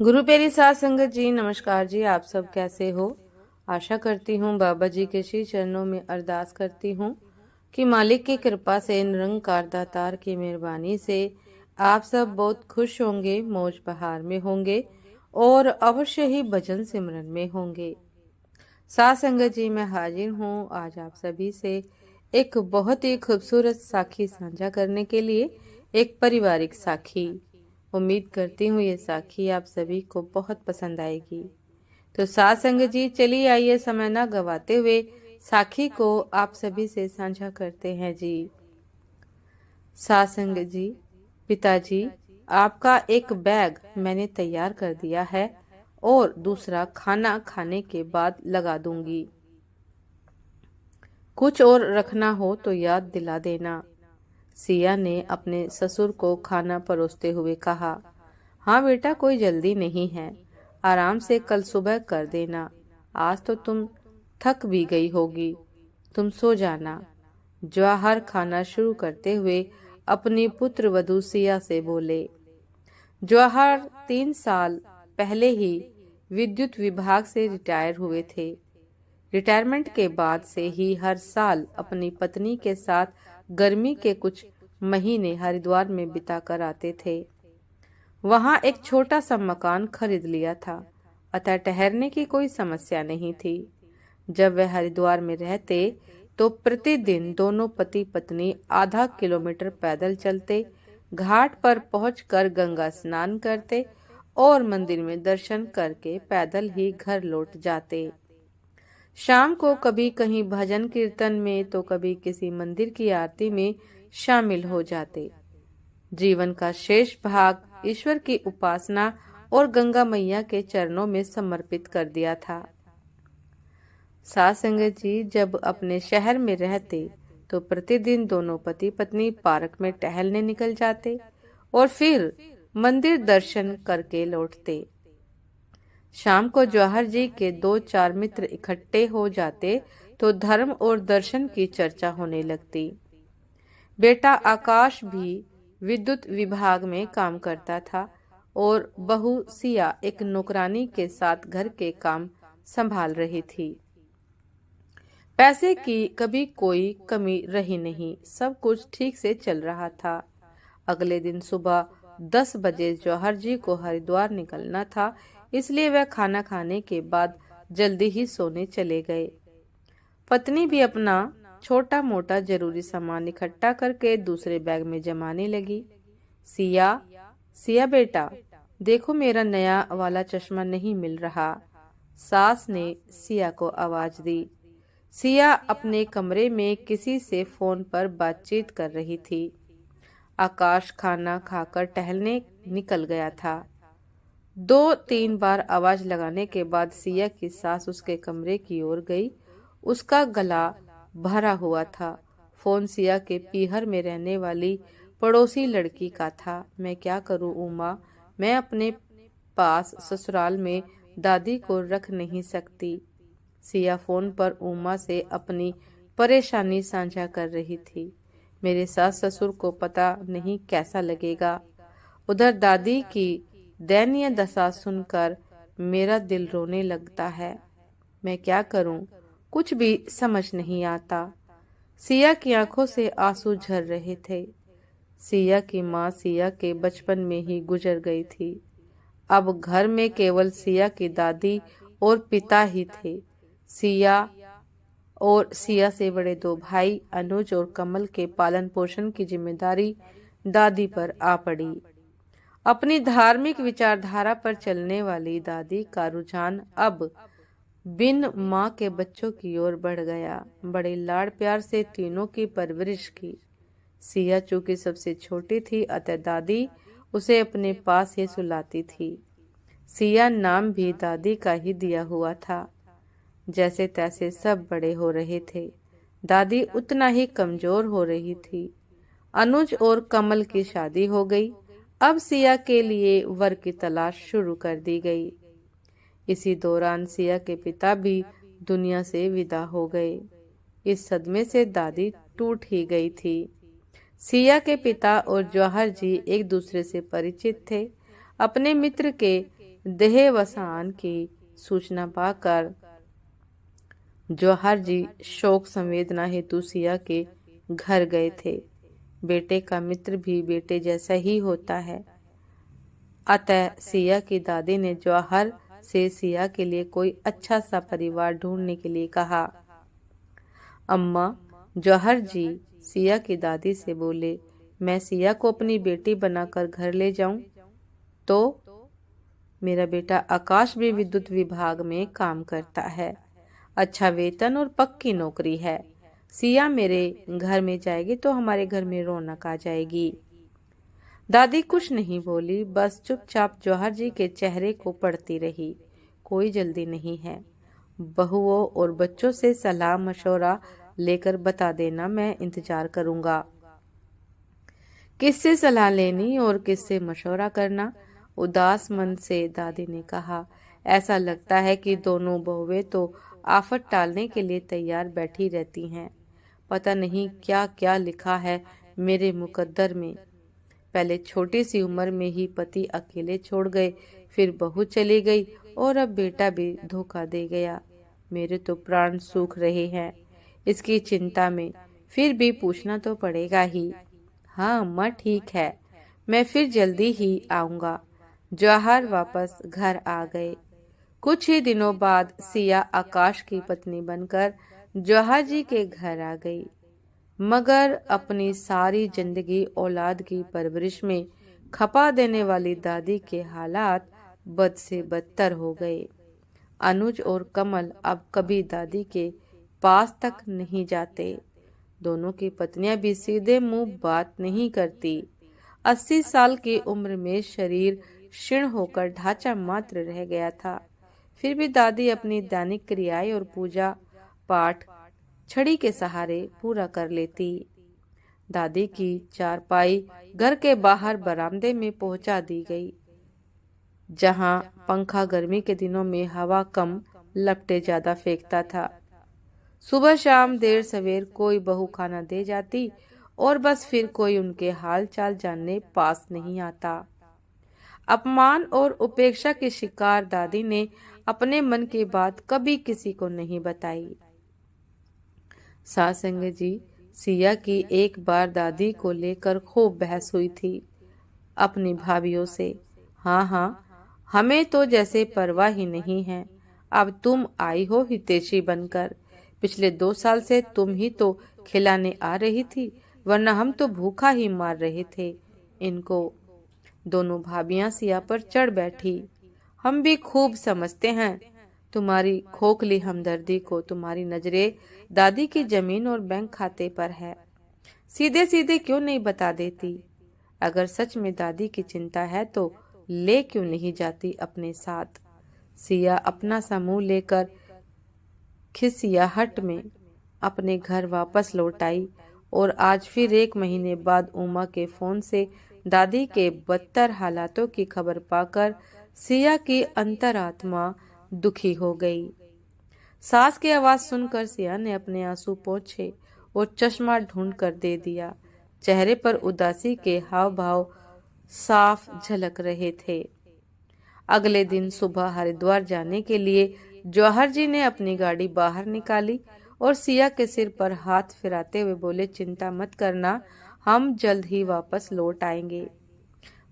गुरु प्यारी साध संगत जी, नमस्कार जी। आप सब कैसे हो? आशा करती हूँ बाबा जी के श्री चरणों में अरदास करती हूँ कि मालिक की कृपा से, निरंकार दातार की मेहरबानी से आप सब बहुत खुश होंगे, मौज बहार में होंगे और अवश्य ही भजन सिमरन में होंगे। साध संगत जी, मैं हाजिर हूँ आज आप सभी से एक बहुत ही खूबसूरत साखी साझा करने के लिए, एक पारिवारिक साखी। उम्मीद करती हूँ ये साखी आप सभी को बहुत पसंद आएगी। तो साध संगत जी, चलिए आइए समय ना गवाते हुए साखी को आप सभी से साझा करते हैं जी। साध संगत जी, पिताजी, आपका एक बैग मैंने तैयार कर दिया है और दूसरा खाना खाने के बाद लगा दूंगी। कुछ और रखना हो तो याद दिला देना। सिया ने अपने ससुर को खाना परोसते हुए कहा। हाँ बेटा, कोई जल्दी नहीं है, आराम से कल सुबह कर देना। आज तो तुम थक भी गई होगी, तुम सो जाना। जवाहर खाना शुरू करते हुए अपनी पुत्र वधू सिया से बोले। जवाहर 3 साल पहले ही विद्युत विभाग से रिटायर हुए थे। रिटायरमेंट के बाद से ही हर साल अपनी पत्नी के साथ गर्मी के कुछ महीने हरिद्वार में बिता कर आते थे। वहां एक छोटा सा मकान खरीद लिया था, अतः ठहरने की कोई समस्या नहीं थी। जब वे हरिद्वार में रहते तो प्रतिदिन दोनों पति पत्नी आधा किलोमीटर पैदल चलते, घाट पर पहुंचकर गंगा स्नान करते और मंदिर में दर्शन करके पैदल ही घर लौट जाते। शाम को कभी कहीं भजन कीर्तन में तो कभी किसी मंदिर की आरती में शामिल हो जाते। जीवन का शेष भाग ईश्वर की उपासना और गंगा मैया के चरणों में समर्पित कर दिया था। साध संगत जी, जब अपने शहर में रहते तो प्रतिदिन दोनों पति पत्नी पार्क में टहलने निकल जाते और फिर मंदिर दर्शन करके लौटते। शाम को जवाहर जी के 2-4 मित्र इकट्ठे हो जाते तो धर्म और दर्शन की चर्चा होने लगती। बेटा आकाश भी विद्युत विभाग में काम करता था और बहू सिया एक नौकरानी के साथ घर के काम संभाल रही थी। पैसे की कभी कोई कमी रही नहीं, सब कुछ ठीक से चल रहा था। अगले दिन सुबह 10 बजे जवाहर जी को हरिद्वार निकलना था, इसलिए वह खाना खाने के बाद जल्दी ही सोने चले गए। पत्नी भी अपना छोटा मोटा जरूरी सामान इकट्ठा करके दूसरे बैग में जमाने लगी। सिया, सिया बेटा, देखो मेरा नया वाला चश्मा नहीं मिल रहा। सास ने सिया को आवाज दी। सिया अपने कमरे में किसी से फोन पर बातचीत कर रही थी। आकाश खाना खाकर टहलने निकल गया था। 2-3 बार आवाज लगाने के बाद सिया की सास उसके कमरे की ओर गई। उसका गला भरा हुआ था। फोन सिया के पीहर में रहने वाली पड़ोसी लड़की का था। मैं क्या करूं उमा, मैं अपने पास ससुराल में दादी को रख नहीं सकती। सिया फोन पर उमा से अपनी परेशानी साझा कर रही थी। मेरे सास ससुर को पता नहीं कैसा लगेगा। उधर दादी की दयनीय दशा सुनकर मेरा दिल रोने लगता है। मैं क्या करूं, कुछ भी समझ नहीं आता। सिया की आंखों से आंसू झर रहे थे। सिया की माँ सिया के बचपन में ही गुजर गई थी। अब घर में केवल सिया की दादी और पिता ही थे। सिया और सिया से बड़े 2 भाई अनुज और कमल के पालन पोषण की जिम्मेदारी दादी पर आ पड़ी। अपनी धार्मिक विचारधारा पर चलने वाली दादी का रुझान अब बिन माँ के बच्चों की ओर बढ़ गया। बड़े लाड़ प्यार से तीनों की परवरिश की। सिया चूंकि सबसे छोटी थी, अतः दादी उसे अपने पास ही सुलाती थी। सिया नाम भी दादी का ही दिया हुआ था। जैसे तैसे सब बड़े हो रहे थे, दादी उतना ही कमजोर हो रही थी। अनुज और कमल की शादी हो गई। अब सिया के लिए वर की तलाश शुरू कर दी गई। इसी दौरान सिया के पिता भी दुनिया से विदा हो गए। इस सदमे से दादी टूट ही गई थी। सिया के पिता और जवाहर जी एक दूसरे से परिचित थे। अपने मित्र के देहावसान की सूचना पाकर जौहर जी शोक संवेदना हेतु सिया के घर गए थे। बेटे का मित्र भी बेटे जैसा ही होता है। अतः सिया की दादी ने जौहर से सिया के लिए कोई अच्छा सा परिवार ढूंढने के लिए कहा। अम्मा, जौहर जी सिया की दादी से बोले, मैं सिया को अपनी बेटी बनाकर घर ले जाऊं तो? मेरा बेटा आकाश भी विद्युत विभाग में काम करता है, अच्छा वेतन और पक्की नौकरी है। सिया मेरे घर में जाएगी तो हमारे घर में रौनक आ जाएगी। दादी कुछ नहीं बोली, बस चुपचाप जौहर जी के चेहरे को पढ़ती रही। कोई जल्दी नहीं है। बहुओं और बच्चों से सलाह मशवरा लेकर बता देना, मैं इंतजार करूंगा। किससे सलाह लेनी और किससे मशवरा करना? उदास मन से दादी ने कहा। ऐसा लगता है कि दोनों बहुएं तो आफत टालने के लिए तैयार बैठी रहती हैं। पता नहीं क्या क्या लिखा है मेरे मुकद्दर में। पहले छोटी सी उम्र में ही पति अकेले छोड़ गए, फिर बहू चली गई और अब बेटा भी धोखा दे गया। मेरे तो प्राण सूख रहे हैं इसकी चिंता में। फिर भी पूछना तो पड़ेगा ही। हाँ अम्मा ठीक है, मैं फिर जल्दी ही आऊंगा। जौहर वापस घर आ गए। कुछ ही दिनों बाद सिया आकाश की पत्नी बनकर जौहर जी के घर आ गई, मगर अपनी सारी जिंदगी औलाद की परवरिश में खपा देने वाली दादी के हालात बद से बदतर हो गए। अनुज और कमल अब कभी दादी के पास तक नहीं जाते। दोनों की पत्नियां भी सीधे मुंह बात नहीं करती। 80 साल की उम्र में शरीर क्षीण होकर ढांचा मात्र रह गया था। फिर भी दादी अपनी दैनिक क्रियाएं और पूजा पाठ छड़ी के सहारे पूरा कर लेती। दादी की चारपाई घर के बाहर बरामदे में पहुंचा दी गई, जहां पंखा गर्मी के दिनों में हवा कम लपटे ज्यादा फेंकता था। सुबह शाम देर सवेर कोई बहू खाना दे जाती और बस फिर कोई उनके हाल चाल जानने पास नहीं आता। अपमान और उपेक्षा के शिकार दादी ने अपने मन की बात कभी किसी को नहीं बताई। सासंग जी, सिया की एक बार दादी को लेकर खूब बहस हुई थी अपनी भाभीियों से। हाँ, हमें तो जैसे परवाह ही नहीं है। अब तुम आई हो हितैषी बनकर। पिछले 2 साल से तुम ही तो खिलाने आ रही थी, वरना हम तो भूखा ही मार रहे थे इनको। दोनों भाभियां सिया पर चढ़ बैठी। हम भी खूब समझते हैं तुम्हारी खोखली हमदर्दी को। तुम्हारी नजरें दादी की जमीन और बैंक खाते पर है। सीधे सीधे क्यों नहीं बता देती? अगर सच में दादी की चिंता है तो ले क्यों नहीं जाती अपने साथ? सिया अपना समूह लेकर खिसियाहट में अपने घर वापस लौट आई और आज फिर 1 महीने बाद उमा के फोन से दादी के बदतर हालातों की खबर पाकर सिया की अंतरात्मा दुखी हो गई। सास की आवाज सुनकर सिया ने अपने आंसू पोंछे और चश्मा ढूंढ कर दे दिया। चेहरे पर उदासी के हाव भाव साफ झलक रहे थे। अगले दिन सुबह हरिद्वार जाने के लिए जौहर जी ने अपनी गाड़ी बाहर निकाली और सिया के सिर पर हाथ फिराते हुए बोले, चिंता मत करना, हम जल्द ही वापस लौट आएंगे।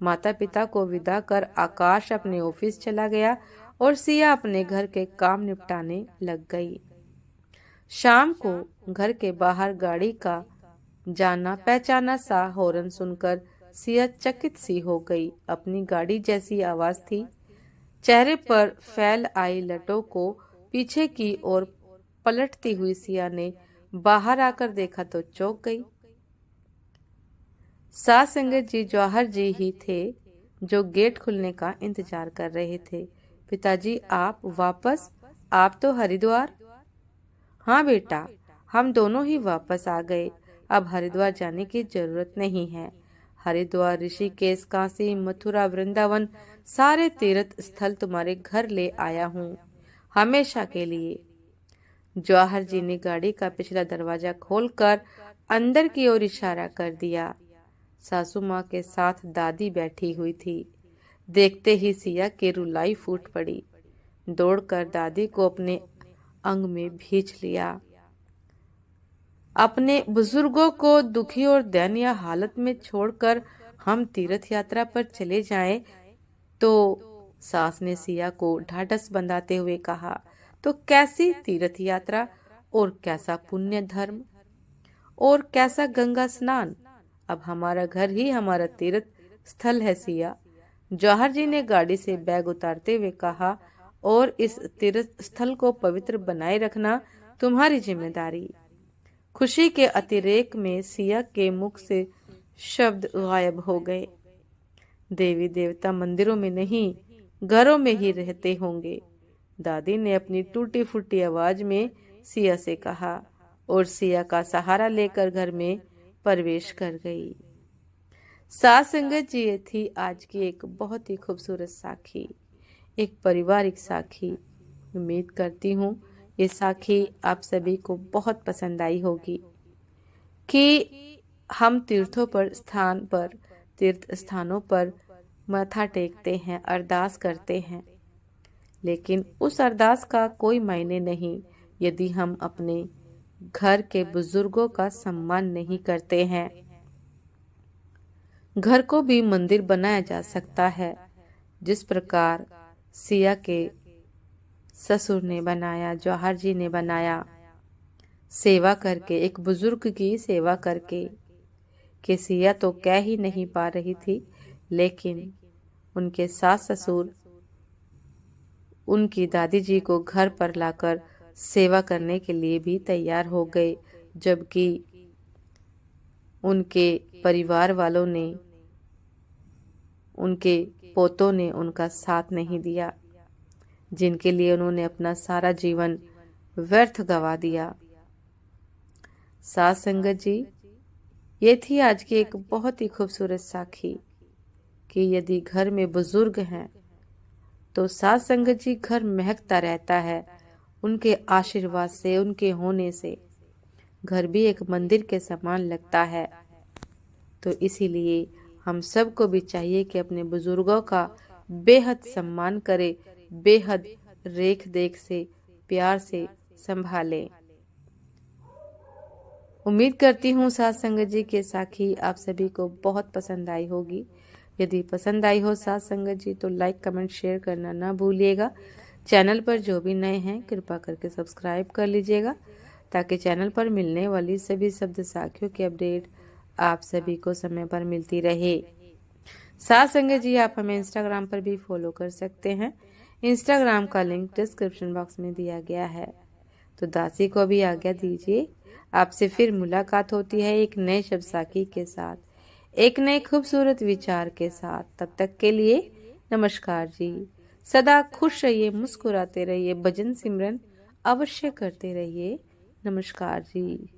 माता पिता को विदा कर आकाश अपने ऑफिस चला गया और सिया अपने घर के काम निपटाने लग गई। शाम को घर के बाहर गाड़ी का जाना पहचाना सा हॉर्न सुनकर सिया चकित सी हो गई। अपनी गाड़ी जैसी आवाज थी। चेहरे पर फैल आई लटों को पीछे की ओर पलटती हुई सिया ने बाहर आकर देखा तो चौंक गई। सासंगत जी जौहर जी ही थे जो गेट खुलने का इंतजार कर रहे थे। पिताजी आप वापस? आप तो हरिद्वार? हाँ बेटा, हम दोनों ही वापस आ गए। अब हरिद्वार जाने की जरूरत नहीं है। हरिद्वार, ऋषिकेश, काशी, मथुरा, वृंदावन सारे तीर्थ स्थल तुम्हारे घर ले आया हूँ, हमेशा के लिए। जौहर जी ने गाड़ी का पिछला दरवाजा खोलकर अंदर की ओर इशारा कर दिया। सासू माँ के साथ दादी बैठी हुई थी। देखते ही सिया की रुलाई फूट पड़ी। दौड़कर दादी को अपने अंग में भींच लिया। अपने बुजुर्गों को दुखी और दयनीय हालत में छोड़कर हम तीर्थ यात्रा पर चले जाएं, तो सास ने सिया को ढाढ़स बंधाते हुए कहा, तो कैसी तीर्थ यात्रा और कैसा पुण्य धर्म और कैसा गंगा स्नान। अब हमारा घर ही हमारा तीर्थ स्थल है सिया। जौहर जी ने गाड़ी से बैग उतारते हुए कहा, और इस तीर्थ स्थल को पवित्र बनाए रखना तुम्हारी जिम्मेदारी। खुशी के अतिरेक में सिया के मुख से शब्द गायब हो गए। देवी देवता मंदिरों में नहीं, घरों में ही रहते होंगे, दादी ने अपनी टूटी फूटी आवाज में सिया से कहा, और सिया का सहारा लेकर घर में प्रवेश कर गई। साथ संगत जी, ये थी आज की एक बहुत ही खूबसूरत साखी, एक पारिवारिक साखी। उम्मीद करती हूँ ये साखी आप सभी को बहुत पसंद आई होगी कि हम तीर्थ स्थानों पर माथा टेकते हैं, अरदास करते हैं, लेकिन उस अरदास का कोई मायने नहीं यदि हम अपने घर के बुजुर्गों का सम्मान नहीं करते हैं। घर को भी मंदिर बनाया जा सकता है, जिस प्रकार सिया के ससुर ने बनाया, जौहर जी ने बनाया, सेवा करके, एक बुजुर्ग की सेवा करके। कि सिया तो कह ही नहीं पा रही थी, लेकिन उनके सास ससुर उनकी दादी जी को घर पर लाकर सेवा करने के लिए भी तैयार हो गए, जबकि उनके परिवार वालों ने, उनके पोतों ने उनका साथ नहीं दिया, जिनके लिए उन्होंने अपना सारा जीवन व्यर्थ गवा दिया। साथ संगत जी, ये थी आज की एक बहुत ही खूबसूरत साखी कि यदि घर में बुजुर्ग हैं तो साथ संगत जी घर महकता रहता है। उनके आशीर्वाद से, उनके होने से घर भी एक मंदिर के समान लगता है। तो इसीलिए हम सबको भी चाहिए कि अपने बुजुर्गों का बेहद सम्मान करें, बेहद रेख देख से, प्यार से संभालें। उम्मीद करती हूँ साथ संगत जी के साखी आप सभी को बहुत पसंद आई होगी। यदि पसंद आई हो साथ संगत जी तो लाइक, कमेंट, शेयर करना ना भूलिएगा। चैनल पर जो भी नए हैं कृपा करके सब्सक्राइब कर लीजिएगा, ताकि चैनल पर मिलने वाली सभी शब्द साखियों की अपडेट आप सभी को समय पर मिलती रहे। साथ संगत जी, आप हमें इंस्टाग्राम पर भी फॉलो कर सकते हैं। इंस्टाग्राम का लिंक डिस्क्रिप्शन बॉक्स में दिया गया है। तो दासी को भी आज्ञा दीजिए। आपसे फिर मुलाकात होती है एक नए शब्द साखी के साथ, एक नए खूबसूरत विचार के साथ। तब तक के लिए नमस्कार जी। सदा खुश रहिए, मुस्कुराते रहिए, भजन सिमरन अवश्य करते रहिए। नमस्कार जी।